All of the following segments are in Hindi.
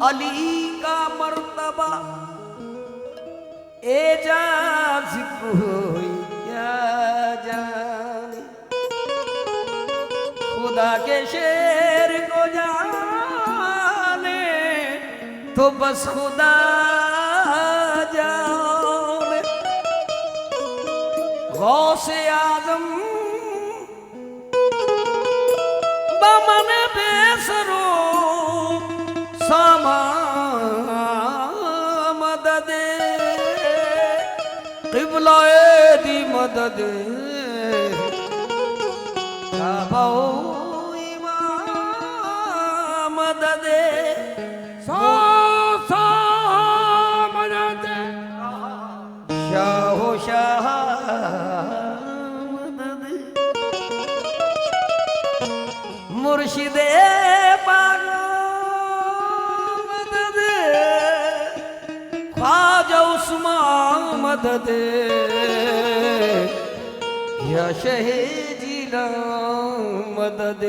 अली का मर्तबा एजाज कोई क्या जाने, खुदा के शेर को जाने तो बस खुदा जाने। गौसे आजम बमन बेसरो सामा मदद क़िबला दी मदद काबा इमाम मदद सा मदद शाह शाह मदद मुर्शिदे पागल मदद ख्वाजा उस्मान मदद या शहे जिला मदद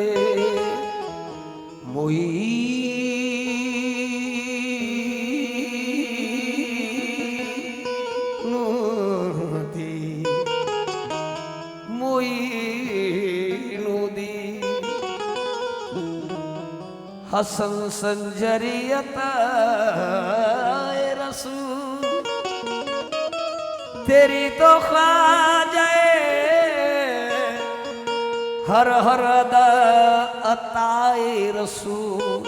हसन संजरियत रसूल तेरी तो ख्वाजाए हर हर अताए रसूल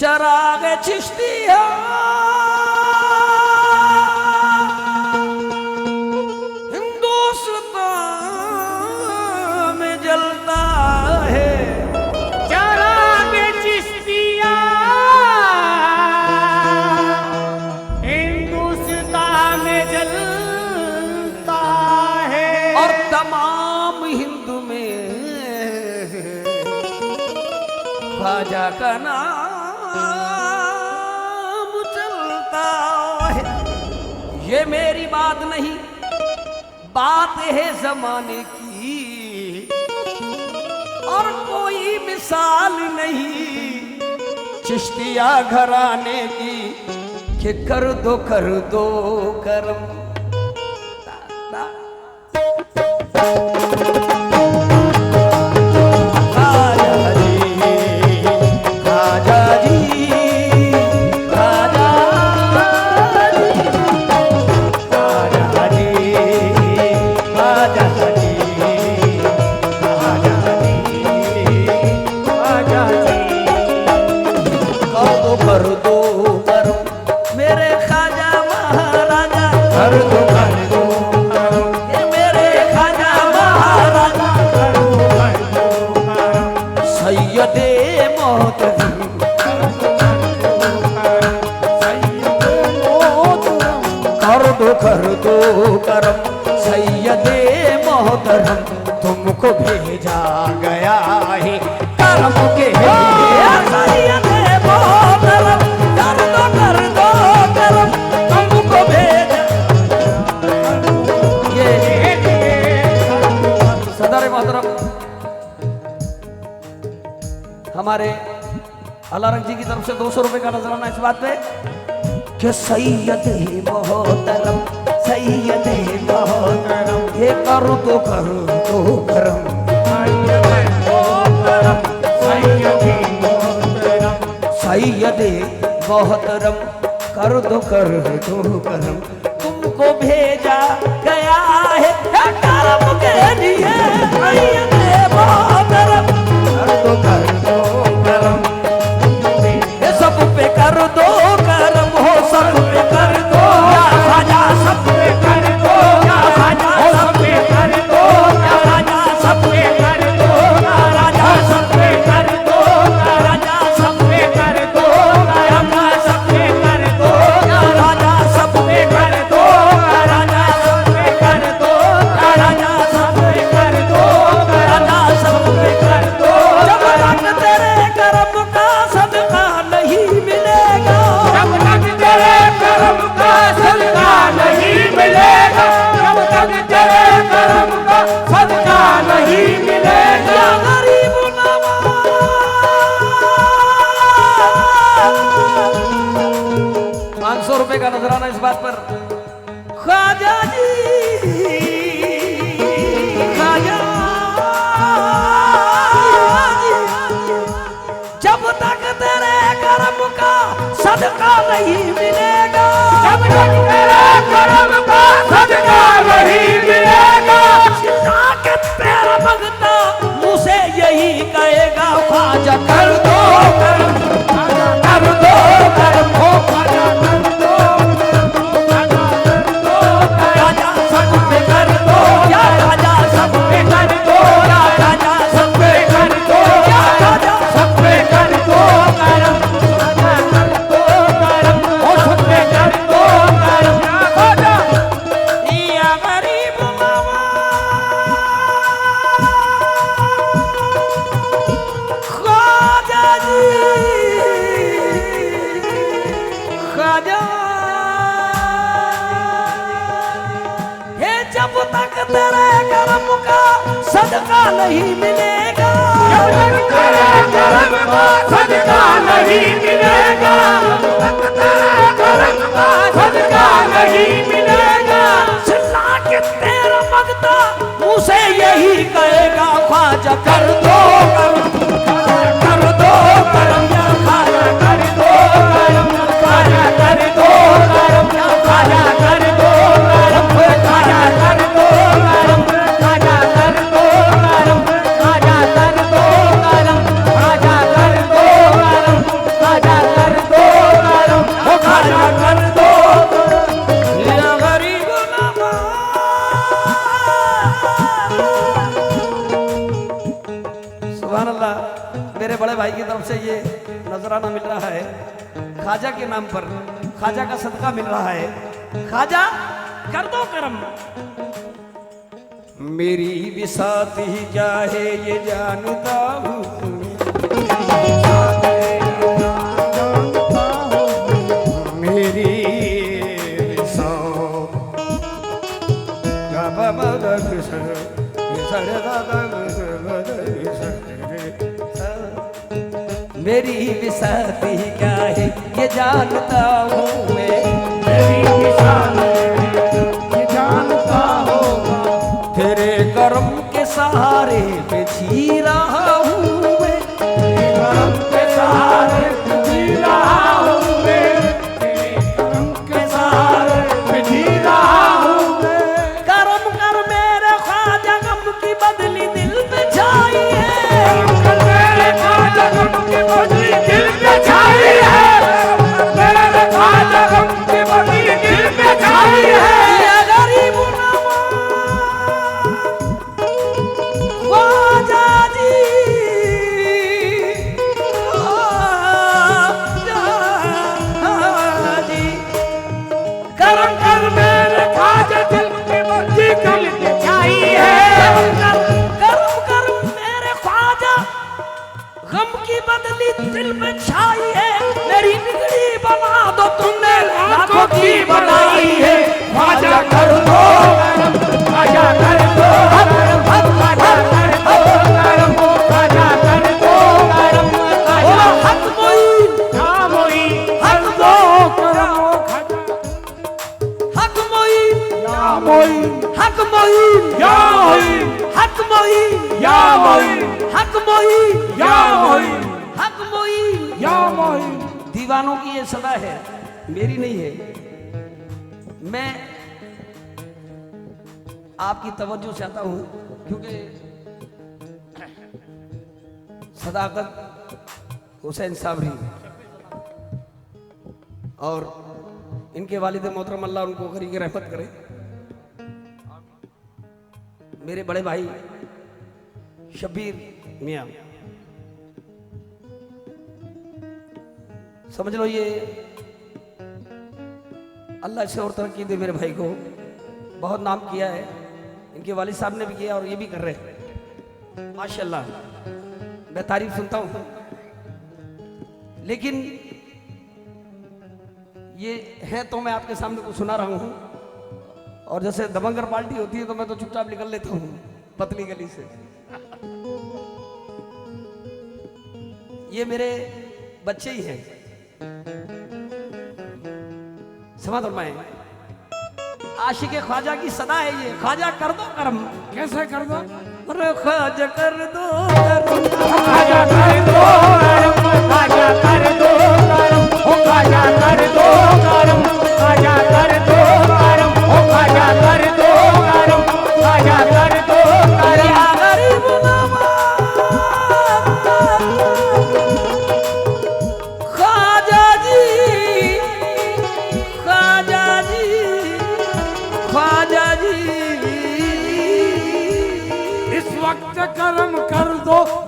चराग चिश्तिया हिंदुस्तान में जलता है, चराग चिश्तिया हिंदुस्तान में जलता है, और तमाम हिंदू में ख्वाजा का नाम चलता है। ये मेरी बात नहीं, बात है जमाने की, और कोई मिसाल नहीं चिश्तिया घराने की कि कर दो करम। कर दो करम सैयदे मोहतरम, तुमको भेजा गया है करम के सैयदे मोहतरम, कर दो करम तुमको भेजा। ये सदर मोहतरम हमारे अल्लाह जी की तरफ से 200 रुपए का नजराना इस बात पे कि सैयदे मोहतरम सैयदे मोहतरम, ये करो तो करम सैयदे मोहतरम, कर दो करम तुमको भेजा गया है करम के लिए सैयदे मोहतरम, कर दो करम ये सब पे कर दो करम, हो सब पे कर दो ख्वाजा, सब पे कर दो ख्वाजा, सब पे कर दो ख्वाजा, सब पे कर दो राजा, सब पे कर दो राजा, सब पे कर दो राजा, सब पे कर दो राजा, सब पे कर दो राजा, सब पे कर दो राजा, सब पे कर दो सदका नहीं मिलेगा। जब तक तेरे करम का सदका नहीं मिलेगा। चिल्ला के तेरा भगता मुँह से यही कहेगा ख्वाजा कर दो करम, कर दो करम, हो ख्वाजा कर दो, राजा सब पे कर दो, या राजा सब पे कर दो, या राजा सब पे कर दो, या राजा सब पे कर दो करम, राजा कर दो करम, हो सब पे कर दो करम, ख्वाजा या गरीब ख्वाजा जी, ख्वाजा हे जब तक तेरे करम का सदका नहीं मिलेगा। जब तक तेरे करम का सदका नहीं मिलेगा। जब तक तेरे करम का सदका नहीं मिलेगा। चिल्ला के तेरा भगता मुँह से यही कहेगा ख्वाजा कर दो करम, कर दो करम, या ख्वाजा कर दो करम, ख्वाजा कर दो करम, या ख्वाजा कर दो करम, ख्वाजा कर दो करम, ख्वाजा कर दो करम, ख्वाजा कर दो करम, ख्वाजा कर दो करम, ख्वाजा कर दो करम, हो ख्वाजा कर दो या गरीब सुभान अल्लाह। मेरे बड़े भाई की तरफ से ये नजराना मिल रहा है ख्वाजा के नाम पर, ख्वाजा का सदका मिल रहा है। ख्वाजा कर दो करम, मेरी बिसात ही क्या है ये जानता हूँ, मेरी मेरी बिसाती क्या है ये जानता हूँ मैं, मेरी विशाल ये जानता होगा। तेरे करम के सहारे पे जी रहा हूँ मैं, तेरे करम के सहारे जी रहा हूँ मैं। तेरे करम के सहारे जी रहा हूँ मैं। करम कर मेरे ख्वाजा गम की बदली दिल पे छाई है, कर मेरे ख्वाजा गम की बदली दिल पे छाई है। मेरे ख्वाजा गम की बदली दिल पे छाई है। ये गरीब ख्वाजा जी, ख्वाजा जी, करम कर मेरे ख्वाजा दिल की बदली दिल पे छाई है। करम कर मेरे ख्वाजा गम की बदली दिल में छाई है, मेरी बिगड़ी बना दो तुमने लाखों की बनाई है। ख्वाजा कर दो करम, ख्वाजा कर दो करम, ख्वाजा कर दो करम, ख्वाजा कर दो करम, बोलो हक मोइन, या मोई हक दो करम, ख्वाजा हक मोइन, या मोई हक मोइन, या मोई हक मोइन, या मोई हक मोइन, या मोई हक मोइन। या मोई। दीवानों की ये सदा है, मेरी नहीं है। मैं आपकी तवज्जो चाहता हूं क्योंकि सदाकत हुसैन साबरी और इनके वालिद मोहतरम अल्लाह उनको करी की रहमत करे, मेरे बड़े भाई शब्बीर मियाँ, समझ लो ये अल्लाह से और तरक्की दे मेरे भाई को, बहुत नाम किया है, इनके वालिद साहब ने भी किया और ये भी कर रहे हैं माशाल्लाह, मैं तारीफ सुनता हूँ। लेकिन ये है तो मैं आपके सामने कुछ सुना रहा हूँ, और जैसे दबंगर पार्टी होती है तो मैं तो चुपचाप निकल लेता हूँ पतली गली से। ये मेरे बच्चे ही हैं, समझ फरमाएं, आशिक ख्वाजा की सदा है ये, ख्वाजा कर दो करम। कैसे कर दो? अरे ख्वाजा कर दो करम, ख्वाजा कर दो करम, ख्वाजा कर दो करम, ओ ख्वाजा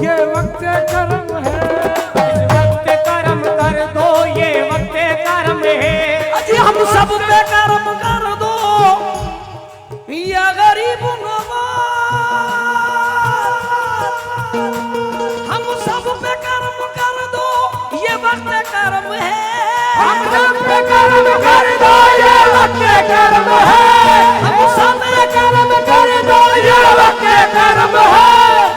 ये वक्त करम है, इस वक्त करम कर दो, ये वक्त करम है। अजी हम सब पे करम कर दो या गरीब नवाज, हम सब पे करम कर दो, ये वक्त करम है। हम सब पे करम कर दो, ये वक्त करम है। हम सब पे करम कर दो, ये वक्त करम है।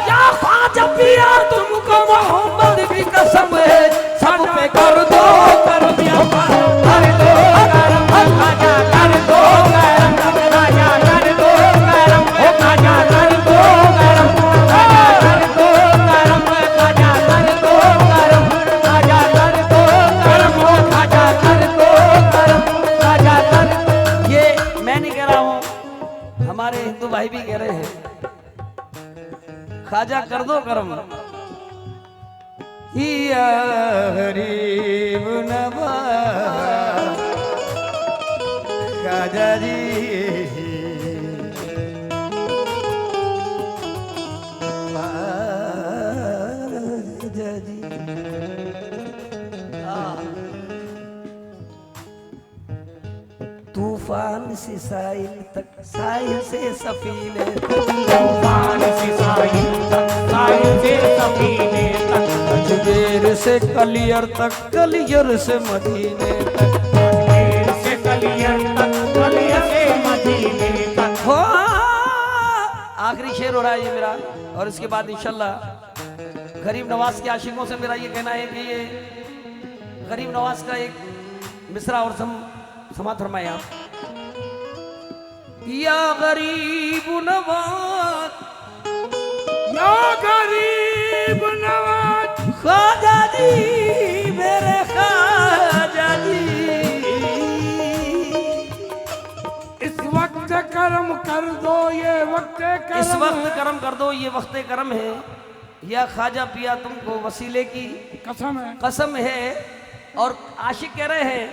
या ख्वाजा पिया तुमको मोहम्मद की कसम है, सब पे कर दो करम या कर दो करम, खाजा कर दो करम, खाजा कर दो करम, ओ खाजा कर दो करम, खाजा कर दो करम, खाजा कर दो करम, खाजा कर दो करम, ओ खाजा कर दो करम, खाजा कर। ये मैं नहीं कह रहा हूं, हमारे हिंदू भाई भी कह रहे हैं, खाजा कर दो करम। या गरीब नवाज खाजा जी, खाजा जी। तूफान से साहिल तक, साहिल से सफीने तक, तूफान से साहिल तक, साहिल से सफीने तक, अजमेर से कलियर तक, कलियर से मदीने तक, अजमेर से कलियर तक, कलियर से मदीने तक। हो आखिरी शेर हो रहा है ये मेरा, और इसके बाद इंशाल्लाह गरीब नवाज के आशिकों से मेरा ये कहना है कि ये गरीब नवाज का एक मिसरा और समात फरमाए आप। या गरीब नवाज, या गरीब नवाज, ख्वाजा जी मेरे ख्वाजा जी, इस वक्त करम कर दो, ये वक्त करम, इस वक्त करम कर दो, ये वक्त करम है। या ख्वाजा पिया तुमको वसीले की कसम है, कसम है। और आशिक कह रहे हैं,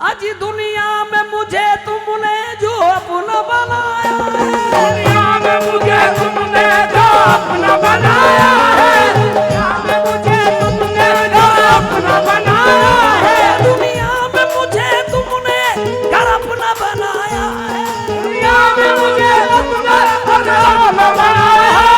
आज दुनिया में मुझे तुमने जो अपना बनाया है, दुनिया में मुझे तुमने जो अपना बनाया है, दुनिया में मुझे तुमने जो अपना बनाया है, दुनिया में मुझे तुमने घर अपना बनाया है, दुनिया में मुझे तुमने अपना बनाया है।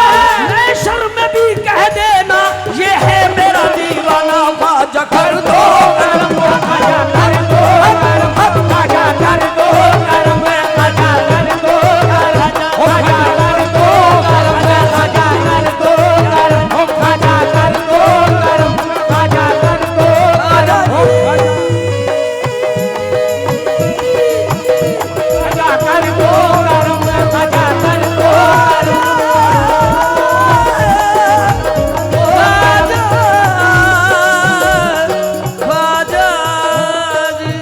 नेशर में भी कह देना ये है मेरा दीवाना, ख्वाजा कर दो करम, खाजा कर दो करम, खाजा कर दो करम, खाजा कर दो करम, खाजा कर दो करम, खाजा कर दो करम, खाजा कर दो करम, खाजा कर दो करम, खाजा कर दो करम, खाजा कर दो करम। ख्वाजा जी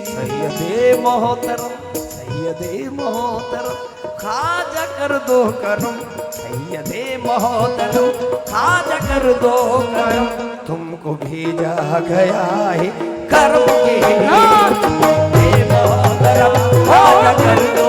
सैयदे मोहतरम, सैयदे मोहतरम खाजा कर दो करम, सैयदे मोहतरम खाजा कर दो करम, तुमको भेजा गया है करम के लिए, मोहतरम खाजा कर दो